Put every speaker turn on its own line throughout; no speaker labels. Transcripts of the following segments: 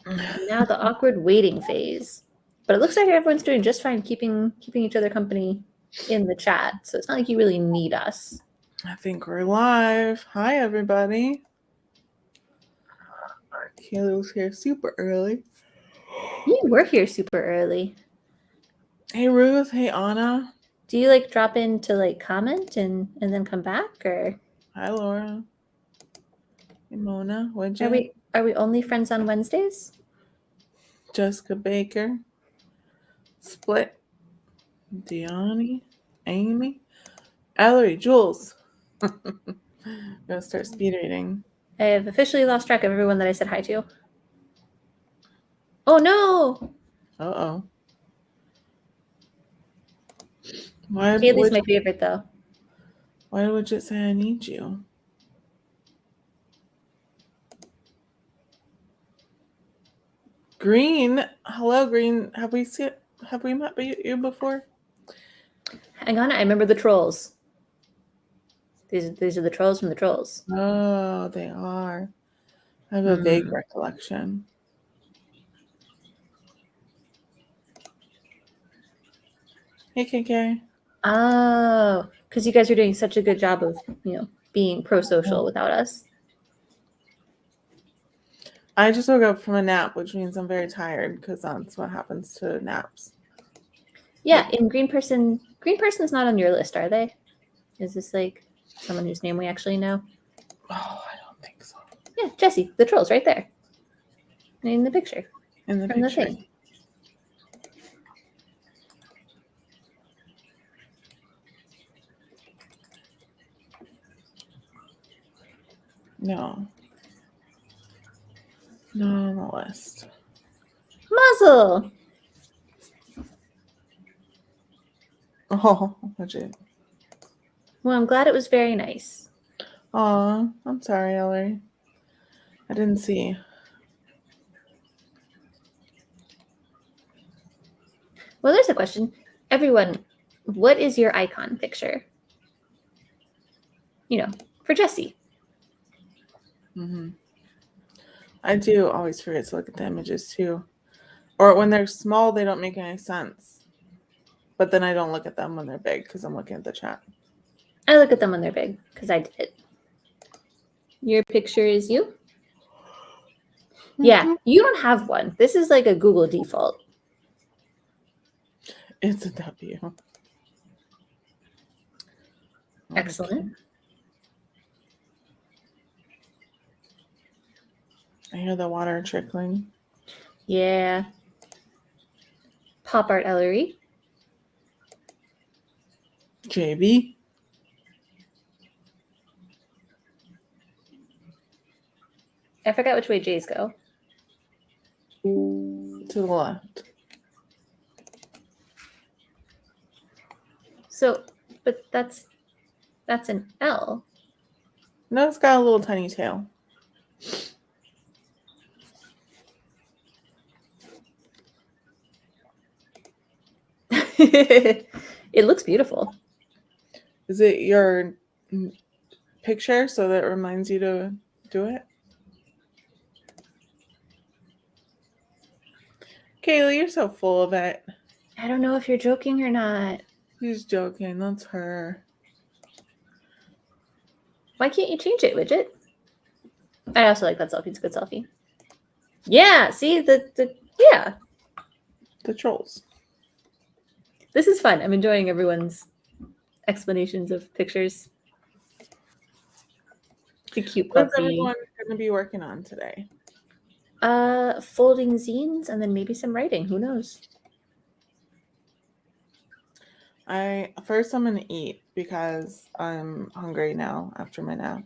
Now the awkward waiting phase. But it looks like everyone's doing just fine keeping each other company in the chat. So it's not like you really need us.
I think we're live. Hi, everybody. Kayla was here super early.
You were here super early.
Hey, Ruth. Hey, Anna.
Do you like drop in to like comment and then come back, or?
Hi, Laura. Hey, Mona. Widget.
Are we only friends on Wednesdays?
Jessica Baker. Split. Deani. Amy. Ellery. Jules. Gonna start speed reading.
I have officially lost track of everyone that I said hi to. Oh no!
Uh-oh.
Kaylee's my favorite though.
Why did Widget say I need you? Green. Hello, Green. Have we met you before?
Hang on, I remember the trolls. These are the trolls from the trolls.
Oh, they are. I have a vague recollection. Hey, KK.
Oh, because you guys are doing such a good job of, being pro-social without us.
I just woke up from a nap, which means I'm very tired because that's what happens to naps.
Yeah, in Green Person's not on your list, are they? Is this like someone whose name we actually know?
Oh, I don't think so.
Yeah, Jessie, the troll's right there. In the picture.
In the
from
picture.
The thing.
No. Not on the list.
Muzzle!
Oh, legit.
Well, I'm glad it was very nice.
Aw, I'm sorry, Ellery. I didn't see.
Well, there's a question. Everyone, what is your icon picture? For Jessie.
Mm-hmm. I do always forget to look at the images too. Or when they're small, they don't make any sense. But then I don't look at them when they're big because I'm looking at the chat.
I look at them when they're big because I did it. Your picture is you? Mm-hmm. Yeah, you don't have one. This is like a Google default.
It's a W.
Excellent. Okay.
I hear the water trickling.
Yeah. Pop art Ellery.
JB.
I forgot which way J's go.
To the left.
So, but that's an L.
No, it's got a little tiny tail.
It looks beautiful.
Is it your picture so that reminds you to do it? Kaylee, you're so full of it.
I don't know if you're joking or not.
She's joking. That's her.
Why can't you change it, Widget? I also like that selfie. It's a good selfie. Yeah, see? Yeah.
The trolls.
This is fun. I'm enjoying everyone's explanations of pictures. It's a cute puppy.
What's everyone going to be working on today?
Folding zines and then maybe some writing. Who knows?
First I'm going to eat because I'm hungry now after my nap.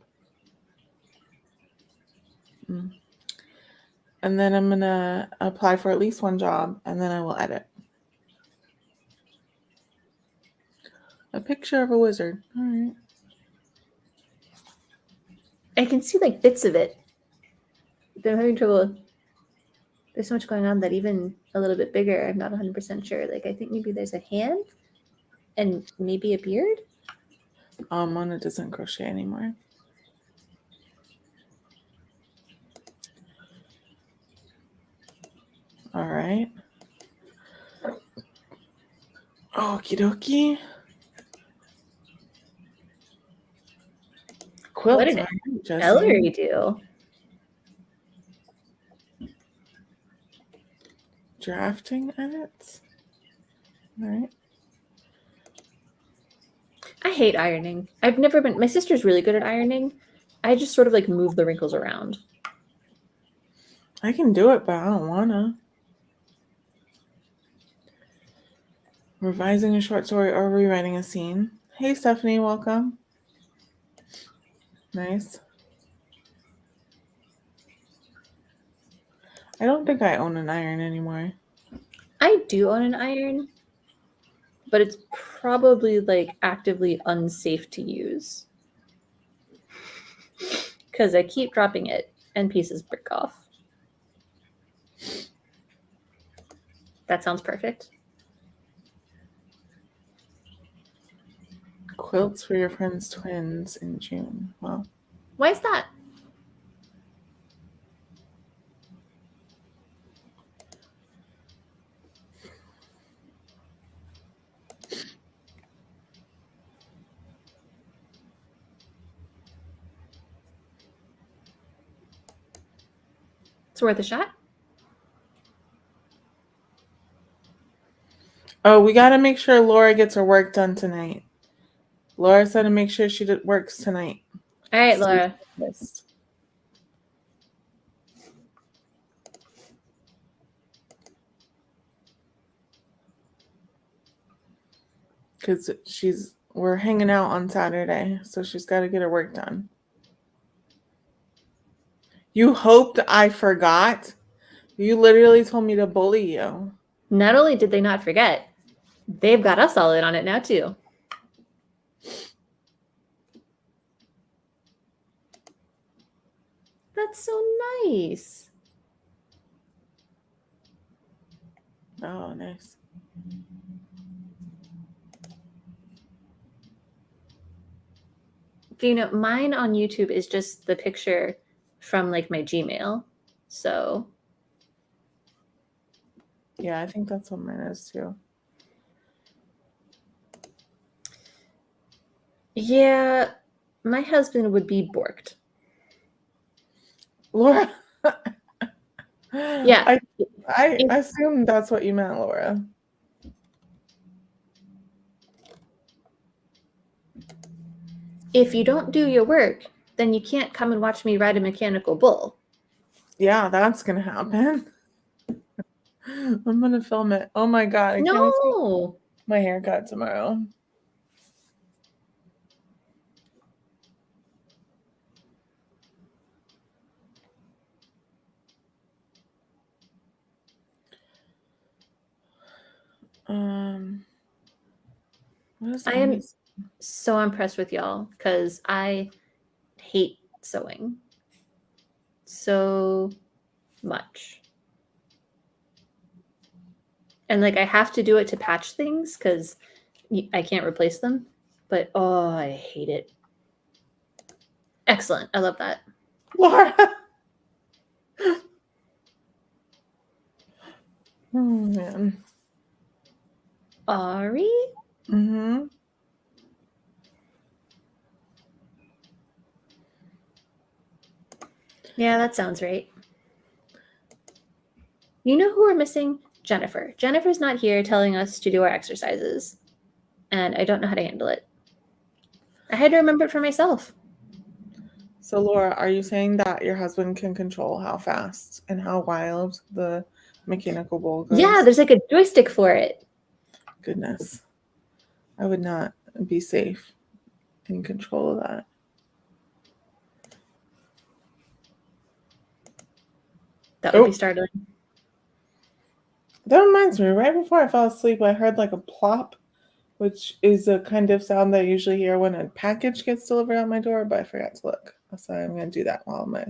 And then I'm going to apply for at least one job and then I will edit. A picture of a wizard. All right.
I can see like bits of it. I'm having trouble. There's so much going on that even a little bit bigger, I'm not 100% sure. Like I think maybe there's a hand and maybe a beard.
Mona doesn't crochet anymore. All right. Okie dokie.
What
Quilts.
did
All right, Jesse.
Ellery do?
Drafting edits. All right.
I hate ironing. I've never been. My sister's really good at ironing. I just sort of like move the wrinkles around.
I can do it, but I don't wanna. Revising a short story or rewriting a scene. Hey, Stephanie, welcome. Nice. I don't think I own an iron anymore.
I do own an iron, but it's probably like actively unsafe to use because I keep dropping it and pieces break off. That sounds perfect.
Quilts for your friend's twins in June. Wow.
Why is that? It's worth a shot.
Oh, we got to make sure Laura gets her work done tonight. Laura said to make sure she works tonight.
All right, Laura.
Because we're hanging out on Saturday, so she's got to get her work done. You hoped I forgot? You literally told me to bully you.
Not only did they not forget, they've got us all in on it now too. That's so nice.
Oh, nice.
You know, mine on YouTube is just the picture from like my Gmail. So
yeah, I think that's what mine is too.
Yeah, my husband would be borked.
Laura.
Yeah.
I assumed that's what you meant, Laura.
If you don't do your work, then you can't come and watch me ride a mechanical bull.
Yeah, that's going to happen. I'm going to film it. Oh my God. I can't wait to get my haircut tomorrow.
I am so impressed with y'all because I hate sewing so much. And like I have to do it to patch things because I can't replace them. But oh, I hate it. Excellent. I love that.
Laura. Oh, man.
Ari?
Mm-hmm.
Yeah, that sounds right. You know who we're missing? Jennifer. Jennifer's not here telling us to do our exercises. And I don't know how to handle it. I had to remember it for myself.
So, Laura, are you saying that your husband can control how fast and how wild the mechanical bull goes?
Yeah, there's like a joystick for it.
Goodness. I would not be safe in control of that.
That would be startling.
That reminds me, right before I fell asleep, I heard like a plop, which is a kind of sound that I usually hear when a package gets delivered at my door, but I forgot to look. So I'm going to do that while my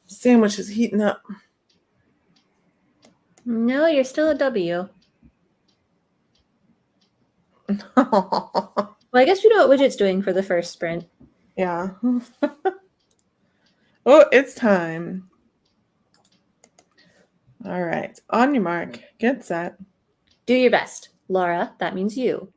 sandwich is heating up.
No, you're still a W. Well, I guess we know what Widget's doing for the first sprint.
Yeah. Oh, it's time. All right. On your mark. Get set.
Do your best. Laura, that means you.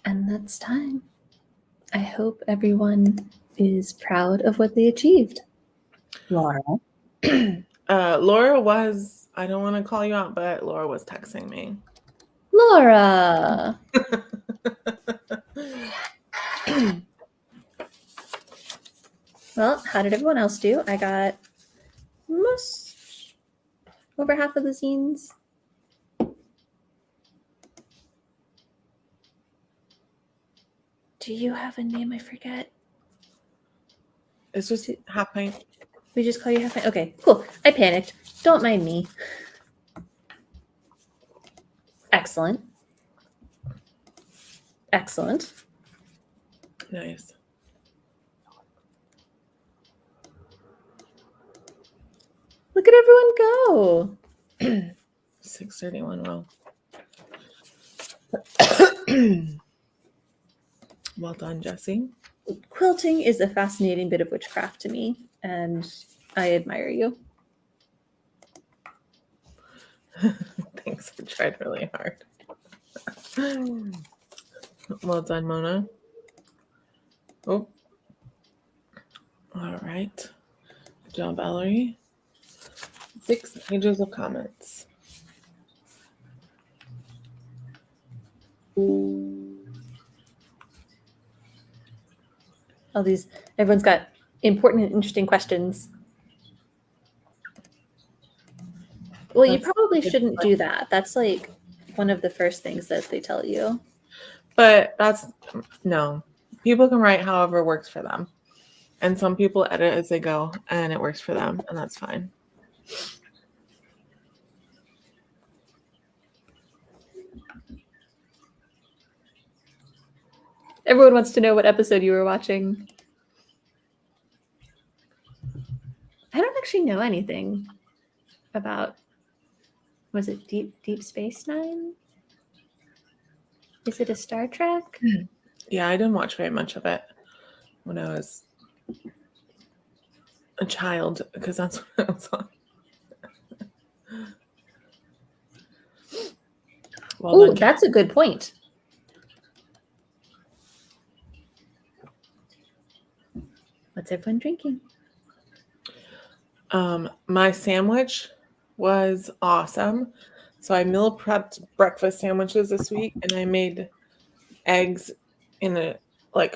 And that's time. I hope everyone is proud of what they achieved. Laura.
Laura was, I don't want to call you out, but Laura was texting me.
Laura. Well, how did everyone else do? I got most over half of the scenes. Do you have a name? I forget.
It's just half pint.
We just call you half pint. Okay, cool. I panicked. Don't mind me. Excellent. Excellent.
Nice.
Look at everyone go.
6:31. Well. Well done, Jesse.
Quilting is a fascinating bit of witchcraft to me, and I admire you.
Thanks. I tried really hard. Well done, Mona. Oh. All right. Good job, Valerie. 6 pages of comments.
All these, everyone's got important and interesting questions. Well, you probably shouldn't do that. That's like one of the first things that they tell you.
But no. People can write however works for them. And some people edit as they go, and it works for them, and that's fine.
Everyone wants to know what episode you were watching. I don't actually know anything about, was it Deep Space Nine? Is it a Star Trek?
Yeah, I didn't watch very much of it when I was a child, because that's what I was on.
Oh, that's a good point. What's everyone drinking?
My sandwich was awesome. So I meal prepped breakfast sandwiches this week, and I made eggs in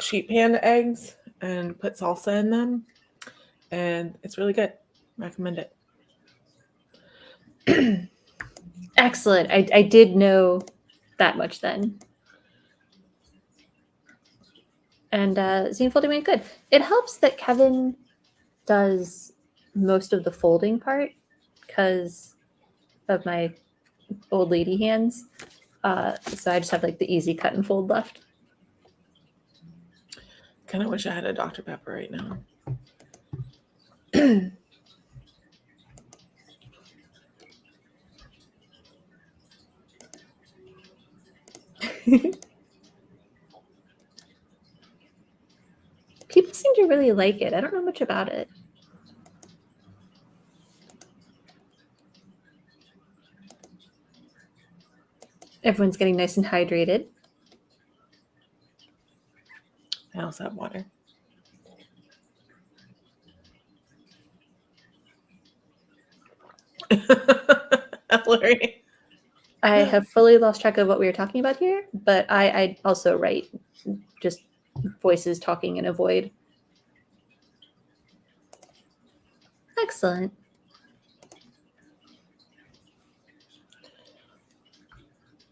sheet pan eggs and put salsa in them, and it's really good. Recommend it.
Excellent. I did know that much then. And zine folding made good. It helps that Kevin does most of the folding part because of my old lady hands. So I just have like the easy cut and fold left.
Kind of wish I had a Dr. Pepper right now.
People seem to really like it. I don't know much about it. Everyone's getting nice and hydrated.
I also have water. Larry.
I have fully lost track of what we were talking about here, but I also write just voices talking in a void. Excellent.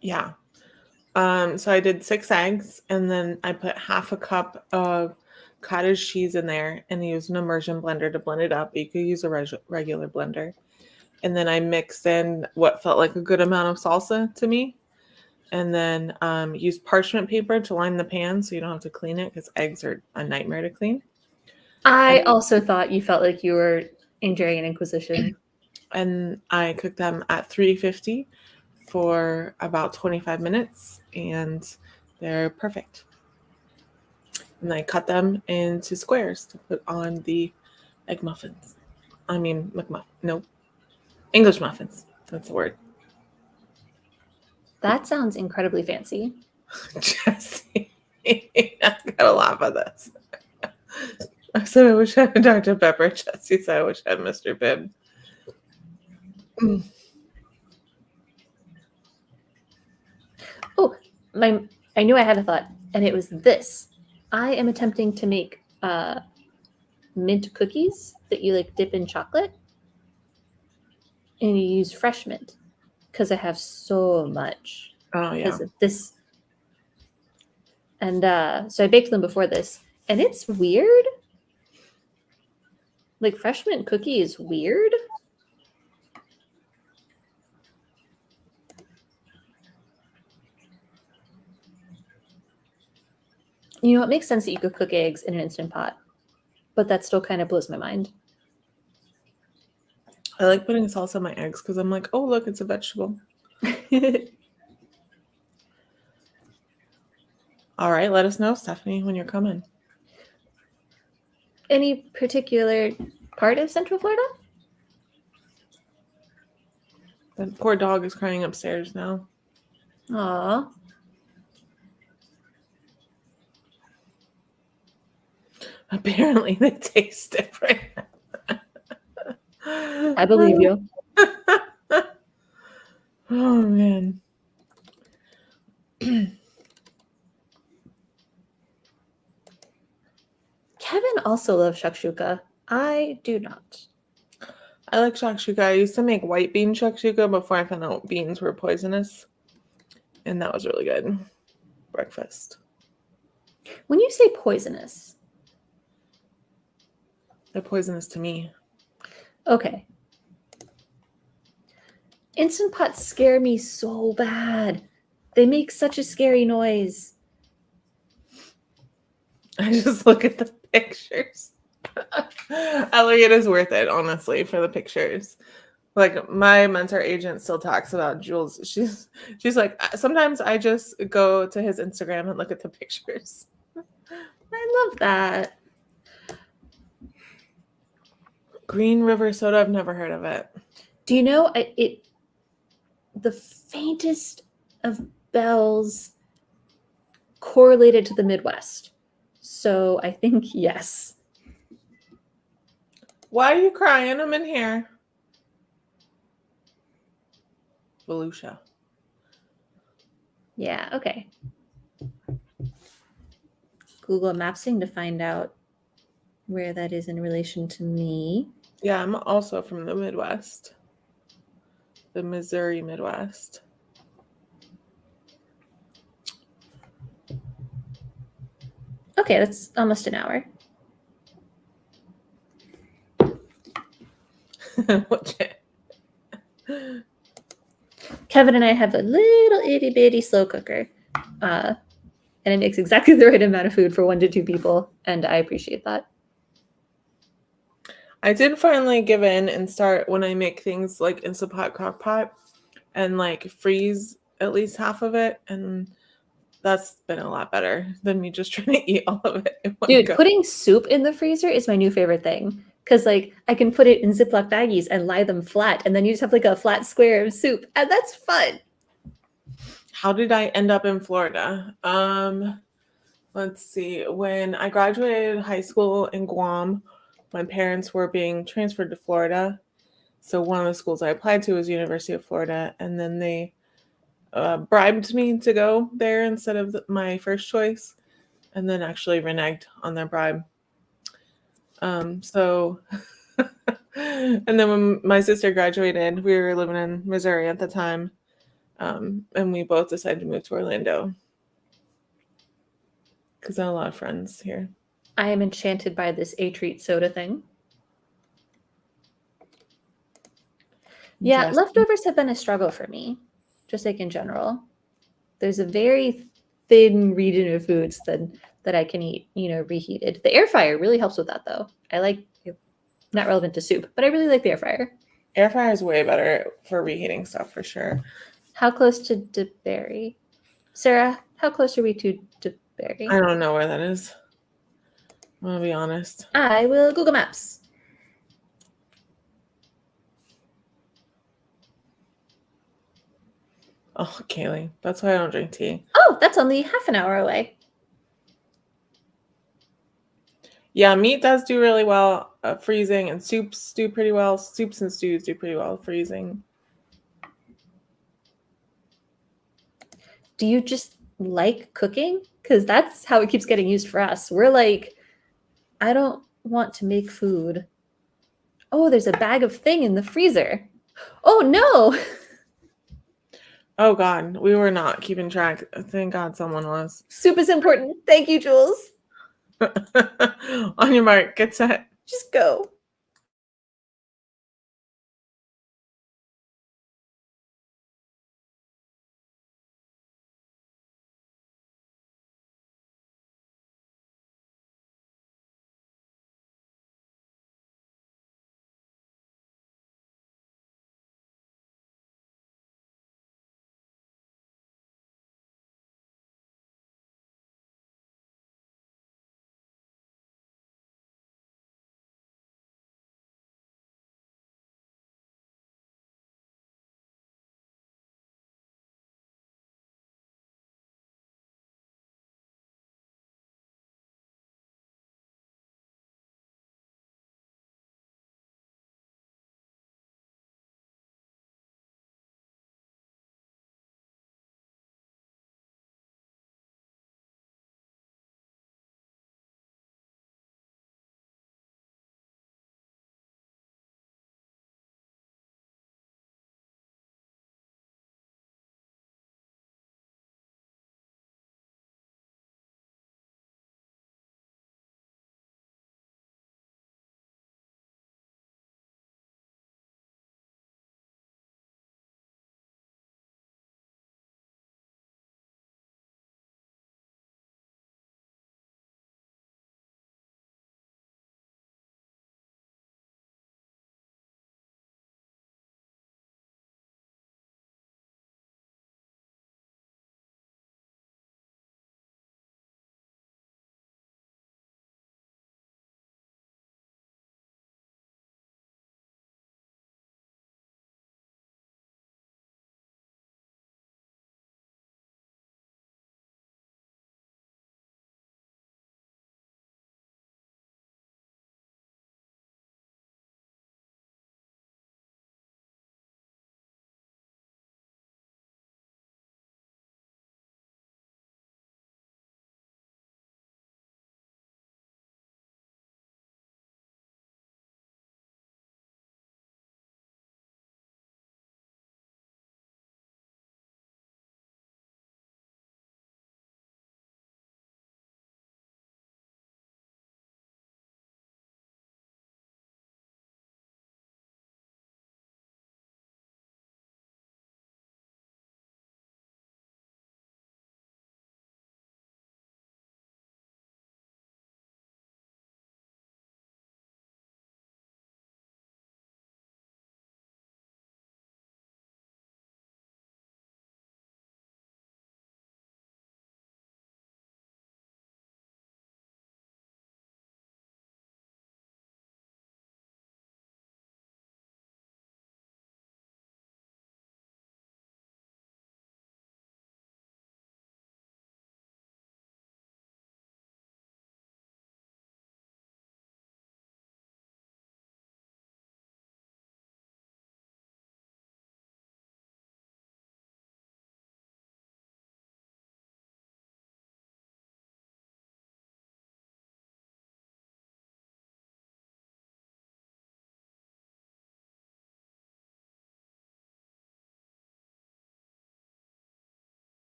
Yeah. So I did 6 eggs, and then I put half a cup of cottage cheese in there and used an immersion blender to blend it up. You could use a regular blender. And then I mixed in what felt like a good amount of salsa to me. And then used parchment paper to line the pan so you don't have to clean it because eggs are a nightmare to clean.
I also thought you felt like you were enduring an inquisition.
And I cooked them at 350 for about 25 minutes, and they're perfect. And I cut them into squares to put on the egg muffins. I mean, English muffins. That's the word.
That sounds incredibly fancy.
Jesse, I gotta laugh at this. I said I wish I had Dr. Pepper. Jesse said I wish I had Mr. Pibb.
Oh, I knew I had a thought, and it was this. I am attempting to make mint cookies that you like dip in chocolate, and you use fresh mint because I have so much
Oh yeah.
because of this. And so I baked them before this, and it's weird. Like fresh mint cookie is weird. You know, it makes sense that you could cook eggs in an Instant Pot, but that still kind of blows my mind.
I like putting salsa on my eggs because I'm like, oh, look, it's a vegetable. All right, let us know, Stephanie, when you're coming.
Any particular part of Central Florida?
The poor dog is crying upstairs now.
Aw.
Apparently, they taste different.
I believe you.
Oh, man.
Kevin also loves shakshuka. I do not.
I like shakshuka. I used to make white bean shakshuka before I found out beans were poisonous. And that was really good. Breakfast.
When you say poisonous,
They're poisonous to me.
okay. Instant Pots scare me so bad. They make such a scary noise.
I just look at the pictures. Elliot is worth it, honestly, for the pictures. Like my mentor agent still talks about Jules. She's like, sometimes I just go to his Instagram and look at the pictures.
I love that.
Green River Soda, I've never heard of it.
Do you know the faintest of bells correlated to the Midwest? So I think yes.
Why are you crying? I'm in here. Volusia.
Yeah, okay. Google Mapsing to find out where that is in relation to me.
Yeah, I'm also from the Midwest. The Missouri Midwest.
Okay, that's almost an hour. Kevin and I have a little itty bitty slow cooker, and it makes exactly the right amount of food for 1 to 2 people, and I appreciate that.
I did finally give in and start when I make things like Instant Pot, crock pot, and like freeze at least half of it, and that's been a lot better than me just trying to eat all of it in one
Dude,
go.
putting soup in the freezer is my new favorite thing. Because, like, I can put it in Ziploc baggies and lie them flat, and then you just have, like, a flat square of soup, and that's fun.
How did I end up in Florida? Let's see. When I graduated high school in Guam, my parents were being transferred to Florida. So one of the schools I applied to was University of Florida, and then they bribed me to go there instead of my first choice, and then actually reneged on their bribe. So, and then when my sister graduated, we were living in Missouri at the time, and we both decided to move to Orlando because I have a lot of friends here.
I am enchanted by this A-treat soda thing. Yeah, leftovers have been a struggle for me, just like in general. There's a very thin region of foods that I can eat, reheated. The air fryer really helps with that, though. I like, not relevant to soup, but I really like the air fryer.
Air fryer is way better for reheating stuff for sure.
How close to DeBerry? Sarah, how close are we to DeBerry?
I don't know where that is. I'm gonna be honest.
I will Google Maps.
Oh, Kaylee, that's why I don't drink tea.
Oh, that's only half an hour away.
Yeah, meat does do really well freezing, and soups do pretty well. Soups and stews do pretty well freezing.
Do you just like cooking? Because that's how it keeps getting used for us. We're like, I don't want to make food. Oh, there's a bag of thing in the freezer. Oh no!
Oh God, we were not keeping track. Thank God someone was.
Soup is important. Thank you, Jules.
On your mark, get set.
Just go.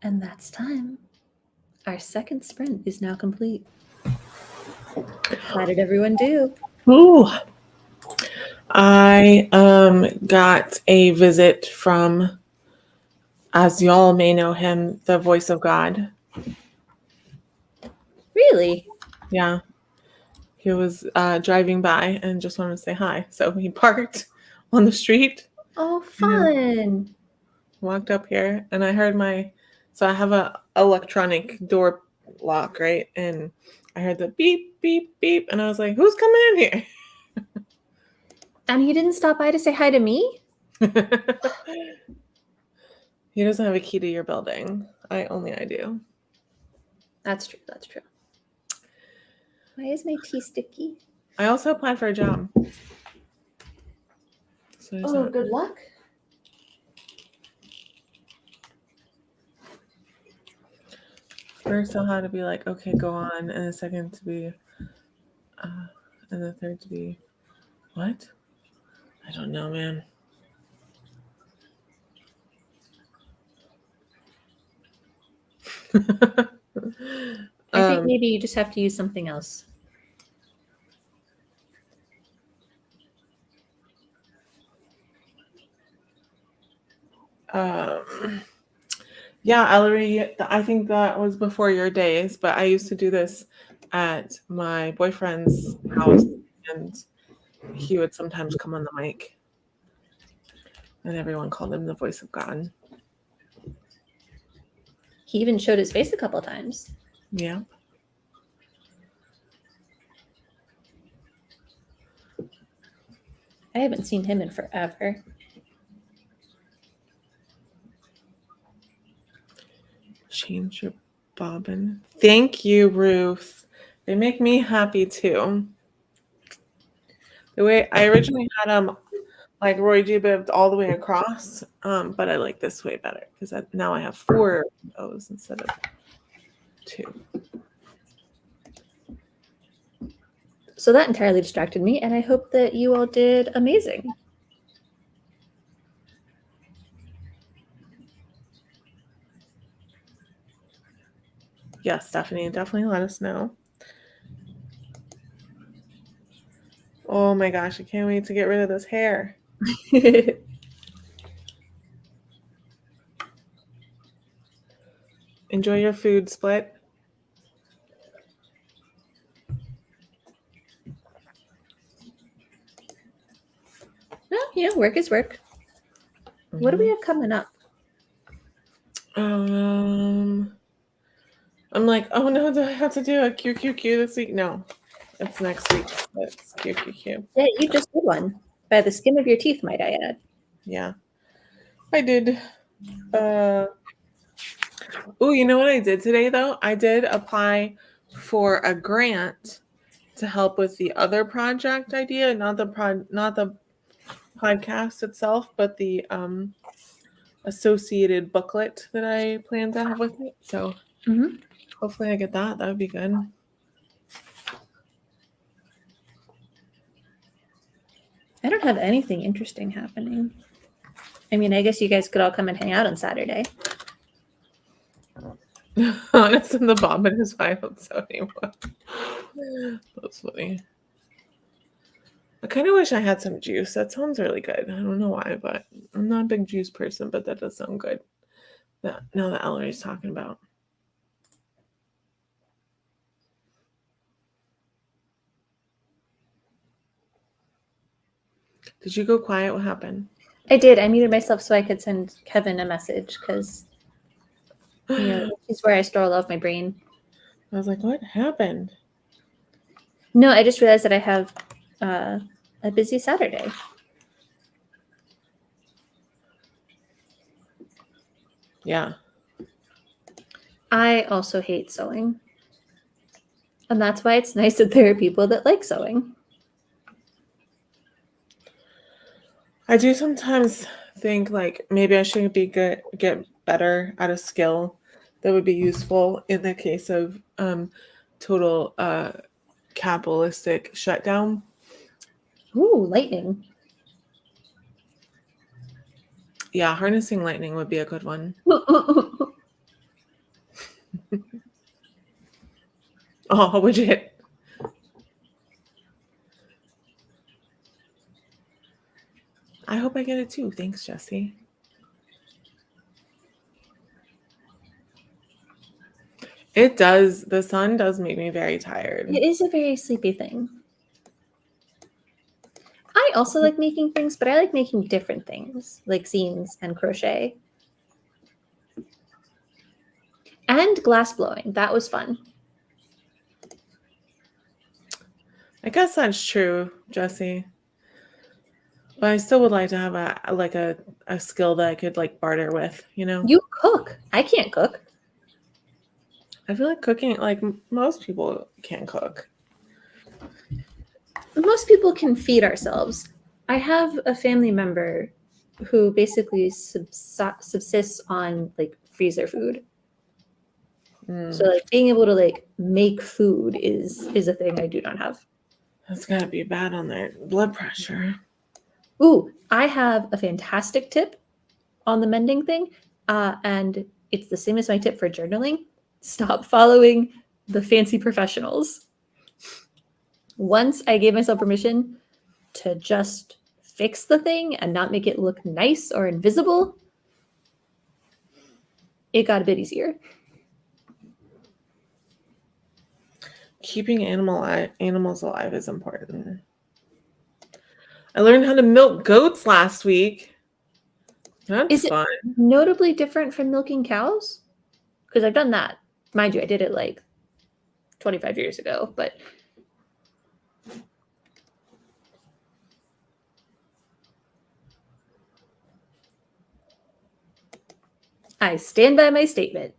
And that's time. Our second sprint is now complete. How did everyone do?
Ooh. I got a visit from, as y'all may know him, the voice of God.
Really?
Yeah. He was driving by and just wanted to say hi. So he parked on the street,
Oh, fun.
walked up here, and I heard so I have a electronic door lock, right? And I heard the beep, beep, beep, and I was like, who's coming in here?
And he didn't stop by to say hi to me?
He doesn't have a key to your building. Only I do.
That's true. That's true. Why is my tea sticky?
I also applied for a job. So
Oh, good luck.
First, I'll have to be like, okay, go on, and the second to be, and the third to be, what? I don't know, man.
I think maybe you just have to use something else.
Yeah, Ellery, I think that was before your days, but I used to do this at my boyfriend's house, and he would sometimes come on the mic, and everyone called him the voice of God.
He even showed his face a couple times.
Yeah.
I haven't seen him in forever.
Change your bobbin. Thank you, Ruth. They make me happy too. The way I originally had them, like Roy G bibbed all the way across, but I like this way better because now I have 4 of those instead of 2.
So that entirely distracted me, and I hope that you all did amazing.
Yes, Stephanie, definitely let us know. Oh my gosh, I can't wait to get rid of this hair. Enjoy your food, Split.
Well, work is work. What do we have coming up?
I'm like, oh no, do I have to do a QQQ this week? No, it's next week. It's QQQ.
Yeah, you just did one. By the skin of your teeth, might I add.
Yeah, I did. Oh, you know what I did today though? I did apply for a grant to help with the other project idea, not the podcast itself, but the associated booklet that I plan to have with it. So hopefully I get that. That would be good.
I don't have anything interesting happening. I mean, I guess you guys could all come and hang out on Saturday.
Honest in the bobbin is why I don't sew anymore. That's funny. I kind of wish I had some juice. That sounds really good. I don't know why, but I'm not a big juice person, but that does sound good. Now that Ellery's talking about. Did you go quiet? What happened?
I did. I muted myself so I could send Kevin a message because he's where I store all of my brain.
I was like, what happened?
No, I just realized that I have a busy Saturday.
Yeah.
I also hate sewing. And that's why it's nice that there are people that like sewing.
I do sometimes think like maybe I should get better at a skill that would be useful in the case of total capitalistic shutdown.
Ooh, lightning.
Yeah, harnessing lightning would be a good one. Oh, widget. I hope I get it too. Thanks, Jesse. It does. The sun does make me very tired.
It is a very sleepy thing. I also like making things, but I like making different things, like zines and crochet. And glass blowing. That was fun.
I guess that's true, Jesse. But I still would like to have a skill that I could like barter with, you know?
You cook. I can't cook.
I feel like cooking, like most people can't cook.
Most people can feed ourselves. I have a family member who basically subsists on like freezer food. So like being able to like make food is a thing I do not have.
That's gotta be bad on their blood pressure.
Ooh, I have a fantastic tip on the mending thing, and it's the same as my tip for journaling. Stop following the fancy professionals. Once I gave myself permission to just fix the thing and not make it look nice or invisible, it got a bit easier.
Keeping animals alive is important. I learned how to milk goats last week. That's
Is it
fun.
notably different from milking cows? Because I've done that. Mind you, I did it like 25 years ago, but I stand by my statement.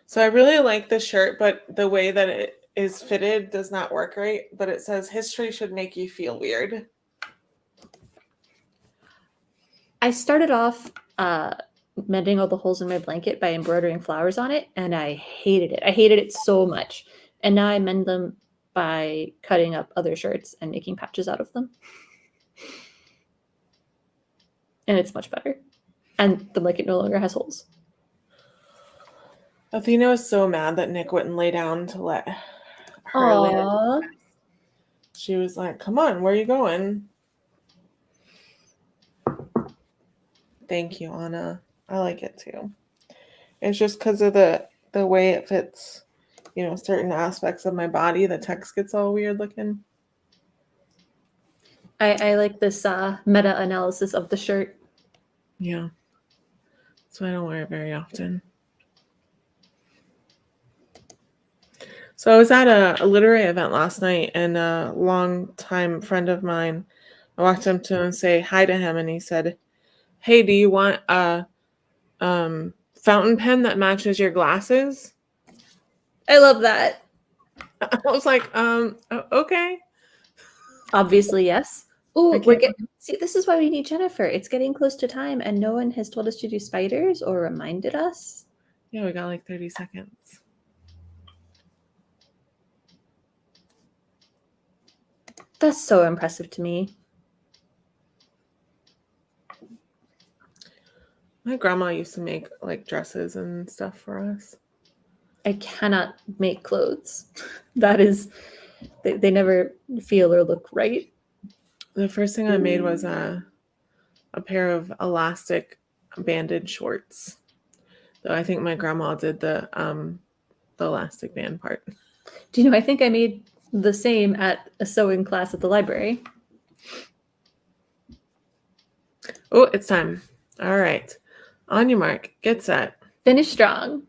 So I really like the shirt, but the way that it is fitted does not work right. But it says history should make you feel weird.
I started off mending all the holes in my blanket by embroidering flowers on it, and I hated it. I hated it so much. And now I mend them by cutting up other shirts and making patches out of them. And it's much better. And the blanket no longer has holes.
Athena was so mad that Nick wouldn't lay down to let her lay.
Aww.
She was like, "Come on, where are you going?" Thank you, Anna. I like it too. It's just because of the way it fits, you know, certain aspects of my body. The text gets all weird looking.
I like this meta-analysis of the shirt.
Yeah. So I don't wear it very often. So I was at a literary event last night, and a long-time friend of mine, I walked up to him and say hi to him, and he said, "Hey, do you want a fountain pen that matches your glasses?"
I love that.
I was like, okay.
Obviously, yes. Oh,
I
we're
can't.
getting. See, this is why we need Jennifer. It's getting close to time, and no one has told us to do spiders or reminded us.
Yeah, we got like 30 seconds.
That's so impressive to me.
My grandma used to make like dresses and stuff for us.
I cannot make clothes. That is, they never feel or look right.
The first thing I made was a pair of elastic banded shorts. Though I think my grandma did the elastic band part.
Do you know, I think I made the same at a sewing class at the library.
Oh, it's time. All right. On your mark, get set.
Finish strong.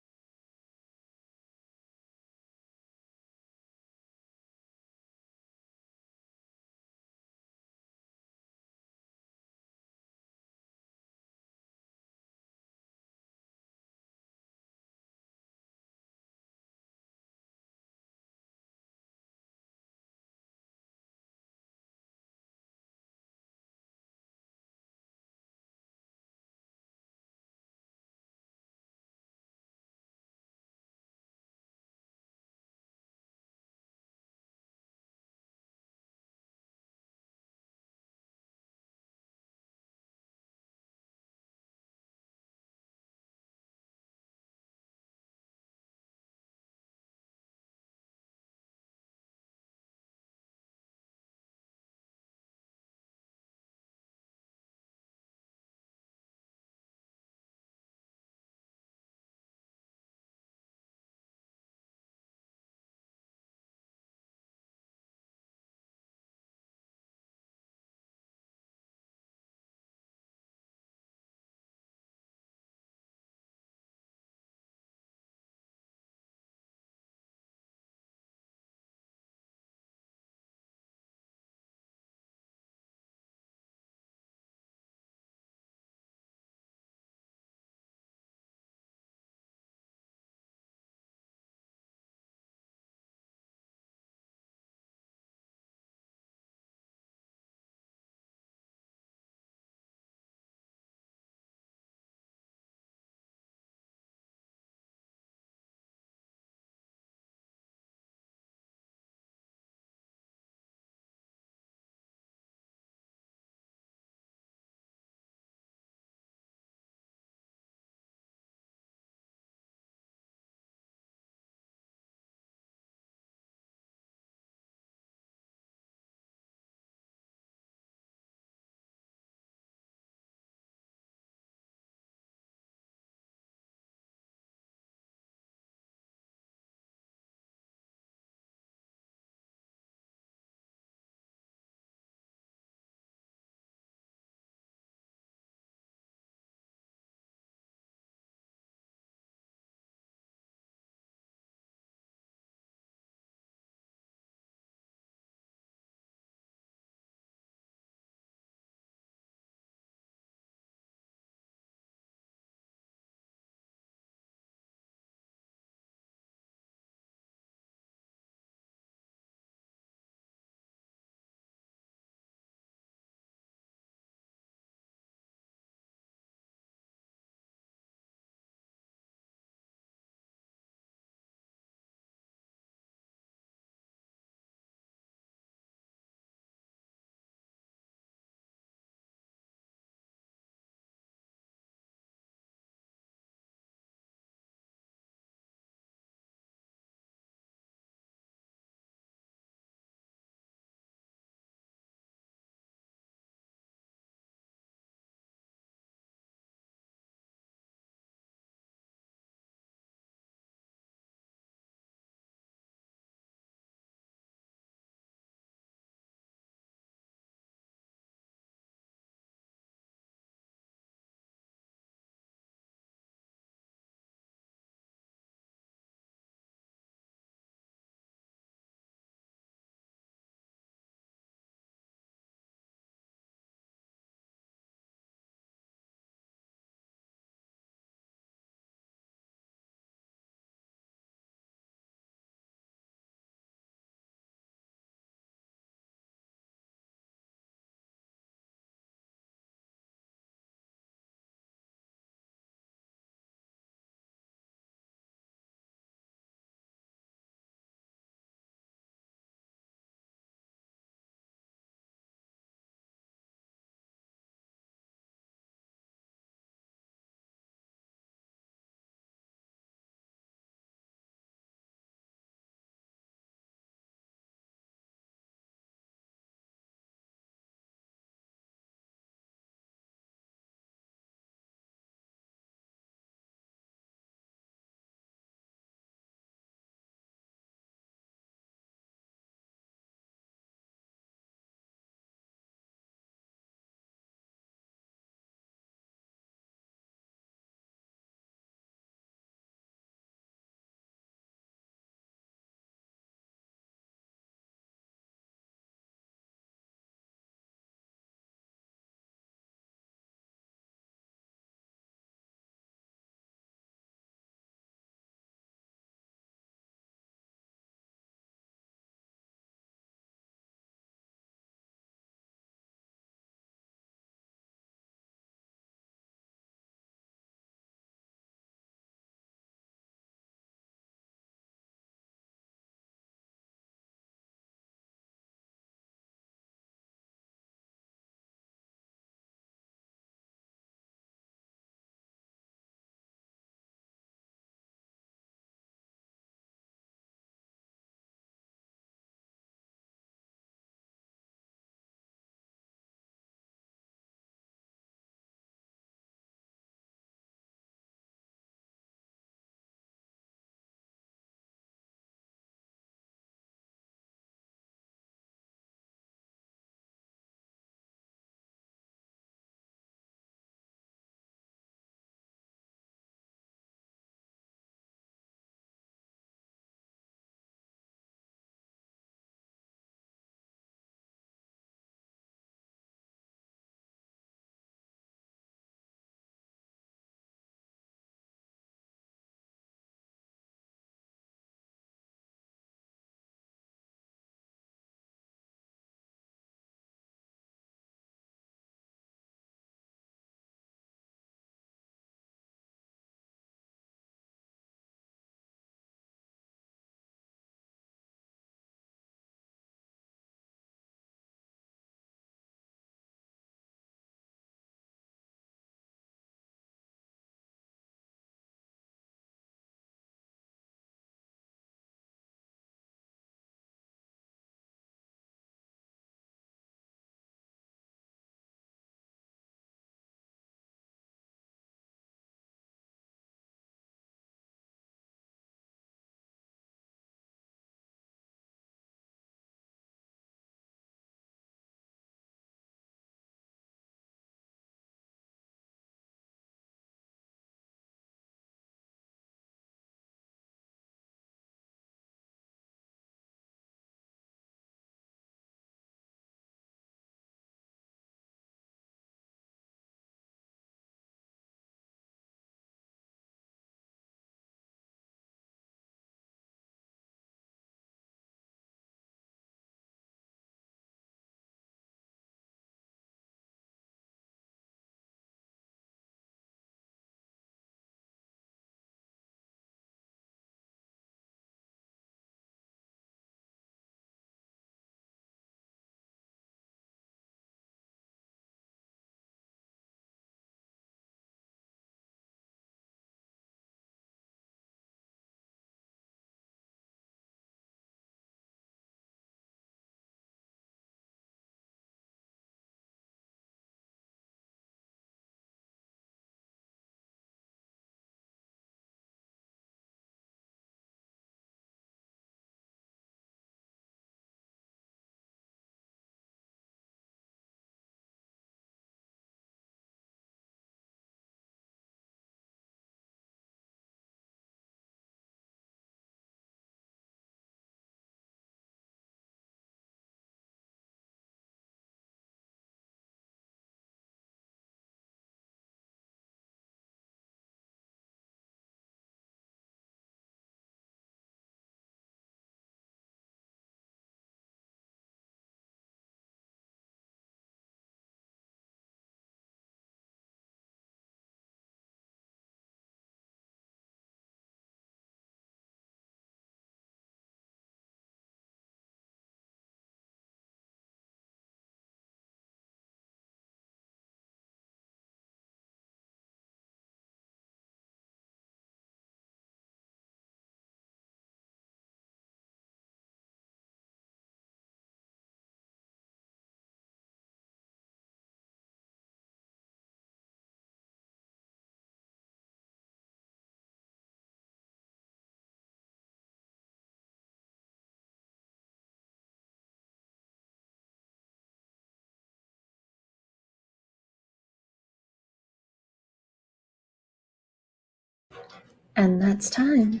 And that's time.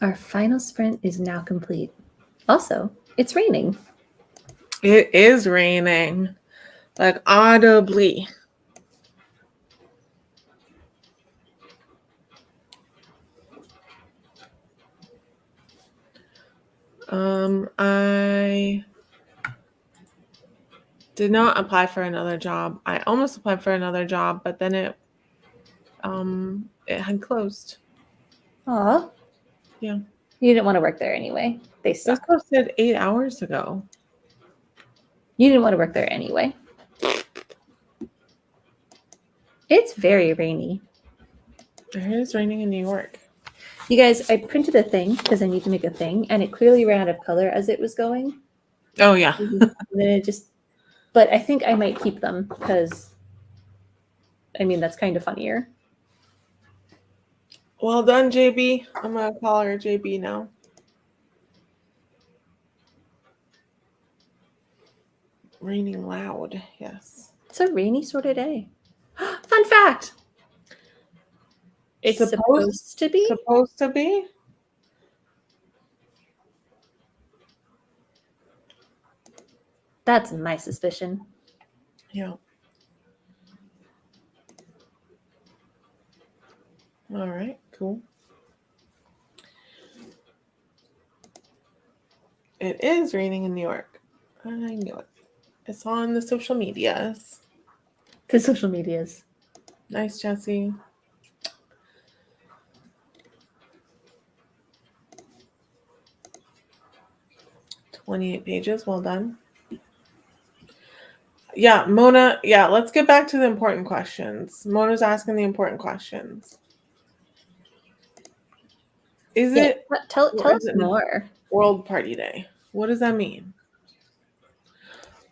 Our final sprint is now complete. Also, it's raining.
It is raining, like audibly. I did not apply for another job. I almost applied for another job, but then it had closed.
Aw.
Yeah.
You didn't want to work there anyway. They
It was
suck.
posted 8 hours ago.
You didn't want to work there anyway. It's very rainy.
It is raining in New York.
You guys, I printed a thing because I need to make a thing, and it clearly ran out of color as it was going.
Oh yeah.
And then it just, but I think I might keep them because, I mean, that's kind of funnier.
Well done, JB. I'm gonna call her JB now. Raining loud. Yes.
It's a rainy sort of day. Fun fact.
It's
supposed to be.
Supposed to be.
That's my suspicion.
Yeah. All right. Cool. It is raining in New York. I knew it. It's on the social medias.
The social medias.
Nice, Jesse. "28 pages. Well done." Yeah, Mona. Yeah, let's get back to the important questions. Mona's asking the important questions. Is
Yeah,
it
tell
or is
us
it
more.
World Party Day? What does that mean?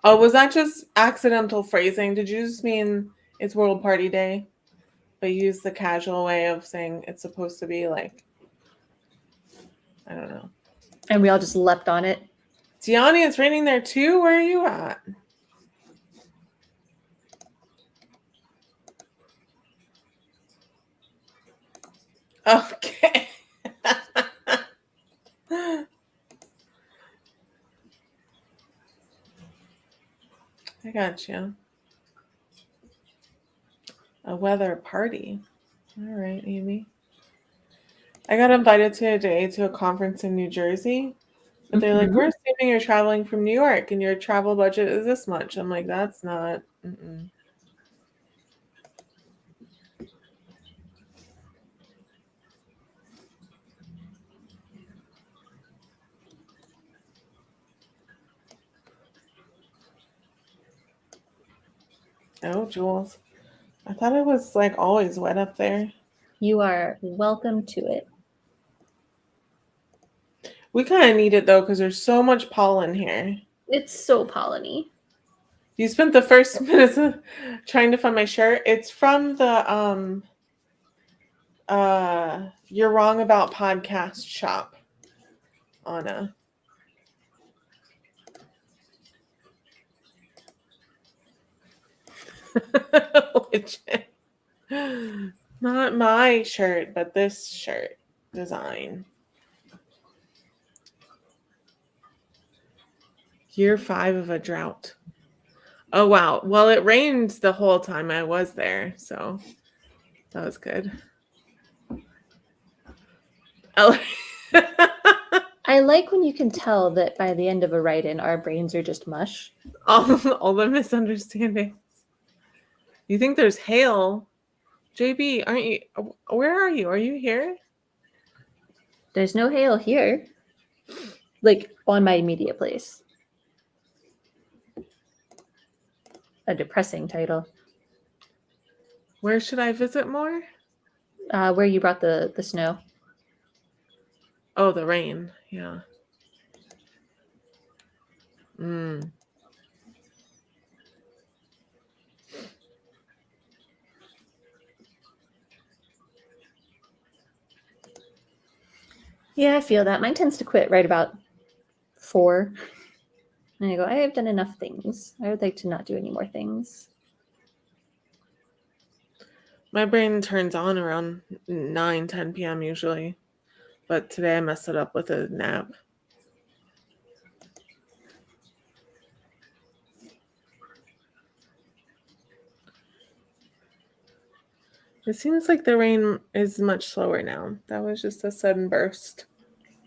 Oh, was that just accidental phrasing? Did you just mean it's World Party Day, but use the casual way of saying it's supposed to be like, I don't know.
And we all just leapt on it.
Tiani, it's raining there too. Where are you at? Okay. I got you. A weather party. All right, Amy. I got invited today to a conference in New Jersey, but they're like,
Mhm.
we're assuming you're traveling from New York and your travel budget is this much. I'm like, that's not. Mm-mm. Oh, Jules. I thought it was like always wet up there.
You are welcome to it.
We kind of need it though because there's so much pollen here.
It's so polleny.
You spent the first minutes trying to find my shirt. It's from the You're Wrong About Podcast shop, Anna. Legit. Not my shirt, but this shirt design. Year 5 of a drought. Oh, wow. Well, it rained the whole time I was there, so that was good.
I like when you can tell that by the end of a write-in, our brains are just mush.
all the misunderstandings. You think there's hail? JB, aren't you? Where are you? Are you here?
There's no hail here. Like on my immediate place. A depressing title.
Where should I visit more?
Where you brought the snow.
Oh, the rain. Yeah. Mm.
Yeah, I feel that. Mine tends to quit right about 4. And I go, I have done enough things. I would like to not do any more things.
My brain turns on around 9, 10 p.m. usually. But today I messed it up with a nap. It seems like the rain is much slower now. That was just a sudden burst.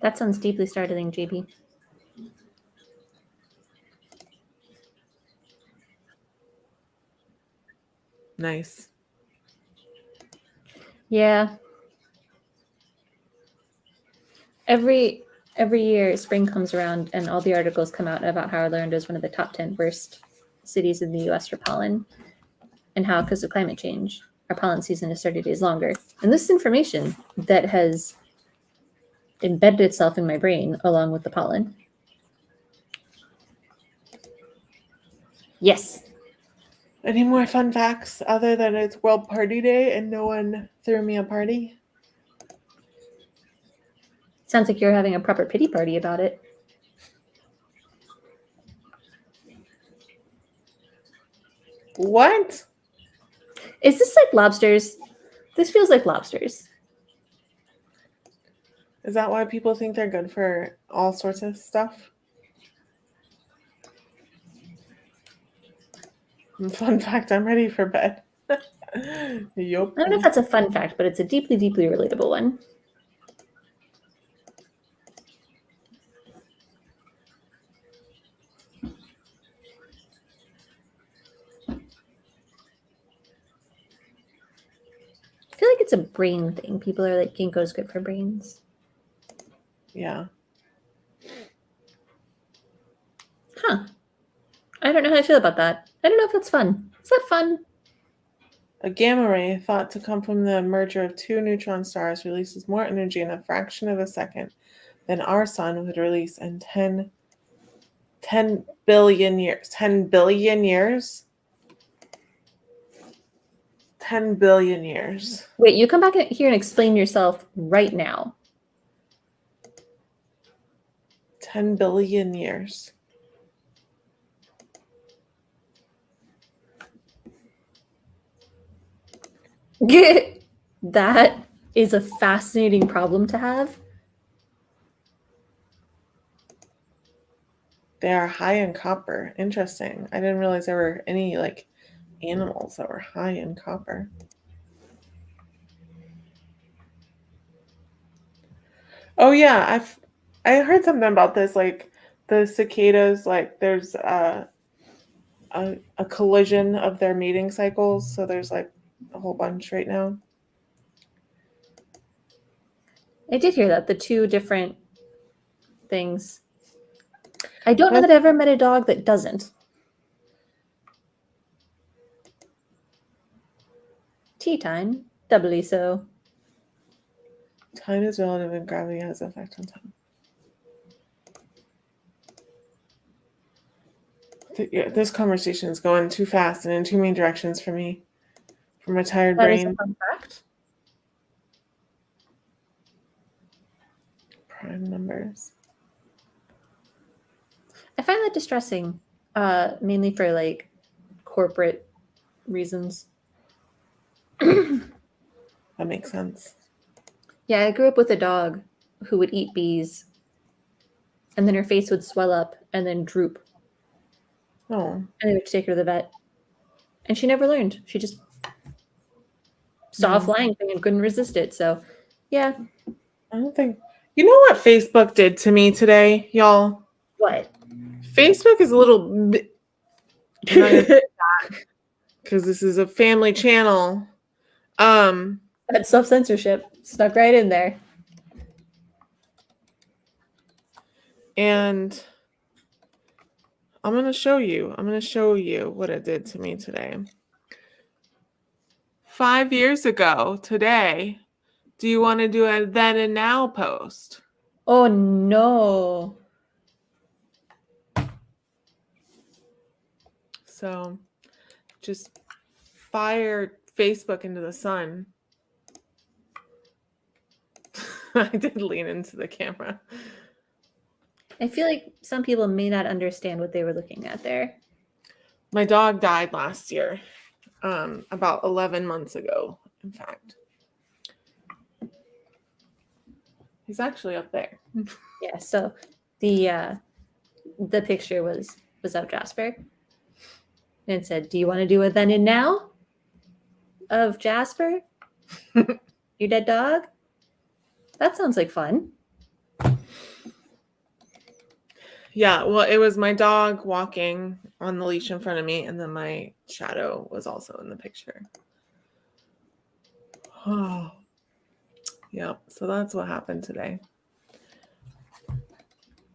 That sounds deeply startling, JB.
Nice.
Yeah. Every year spring comes around and all the articles come out about how Orlando is one of the top 10 worst cities in the US for pollen, and how, because of climate change, our pollen season is 30 days longer. And this is information that has embedded itself in my brain along with the pollen. Yes.
Any more fun facts other than it's World Party Day and no one threw me a party?
Sounds like you're having a proper pity party about it.
What?
Is this like lobsters? This feels like lobsters.
Is that why people think they're good for all sorts of stuff? Fun fact, I'm ready for bed. Yup.
I don't know if that's a fun fact, but it's a deeply, deeply relatable one. I feel like it's a brain thing. People are like, ginkgo's good for brains.
Yeah.
Huh. I don't know how I feel about that. I don't know if that's fun. Is that fun?
A gamma ray, thought to come from the merger of two neutron stars, releases more energy in a fraction of a second than our sun would release in 10 billion years. 10 billion years? 10 billion years.
Wait, you come back here and explain yourself right now.
10 billion years.
That is a fascinating problem to have.
They are high in copper. Interesting. I didn't realize there were any like animals that were high in copper. Oh yeah, I heard something about this. Like the cicadas, like there's a collision of their mating cycles. So there's like a whole bunch right now.
I did hear that, the two different things. I don't know that I ever met a dog that doesn't. Tea time, doubly so.
Time is relative and gravity has an effect on time. Yeah, this conversation is going too fast and in too many directions for me. For my tired
That is
brain.
a fun fact.
Prime numbers.
I find that distressing, mainly for like corporate reasons.
That makes sense.
Yeah, I grew up with a dog who would eat bees, and then her face would swell up and then droop.
Oh.
And they would take her to the vet. And she never learned. She just saw a flying thing and couldn't resist it. So, yeah.
I don't think. You know what Facebook did to me today, y'all?
What?
Facebook is a little bit. Because this is a family channel.
That's self-censorship. Snuck right in there.
And I'm going to show you. I'm going to show you what it did to me today. 5 years ago today, do you want to do a then and now post?
Oh, no.
So just fire Facebook into the sun. I did lean into the camera.
I feel like some people may not understand what they were looking at there.
My dog died last year, about 11 months ago. in fact. He's actually up there.
Yeah, so the picture was of Jasper. And it said, "Do you want to do a then and now of Jasper? Your dead dog?" That sounds like fun.
Yeah, well, it was my dog walking on the leash in front of me, and then my shadow was also in the picture. Oh, yeah, so that's what happened today.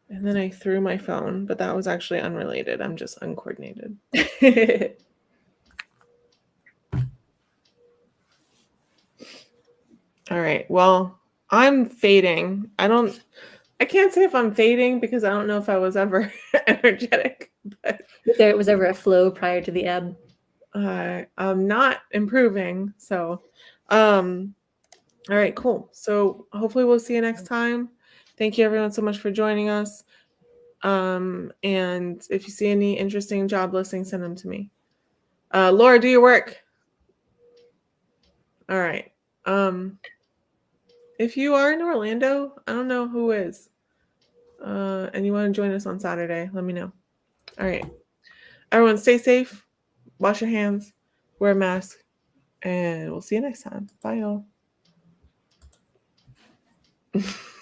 And then I threw my phone, but that was actually unrelated. I'm just uncoordinated. All right, well, I'm fading. I can't say if I'm fading because I don't know if I was ever energetic, but
There was ever a flow prior to the ebb.
I'm not improving. So, all right, cool. So hopefully we'll see you next time. Thank you everyone so much for joining us. And if you see any interesting job listings, send them to me. Laura, do your work. All right. If you are in Orlando, I don't know who is. And you want to join us on Saturday, let me know. All right. Everyone stay safe, wash your hands, wear a mask, and we'll see you next time. Bye, y'all.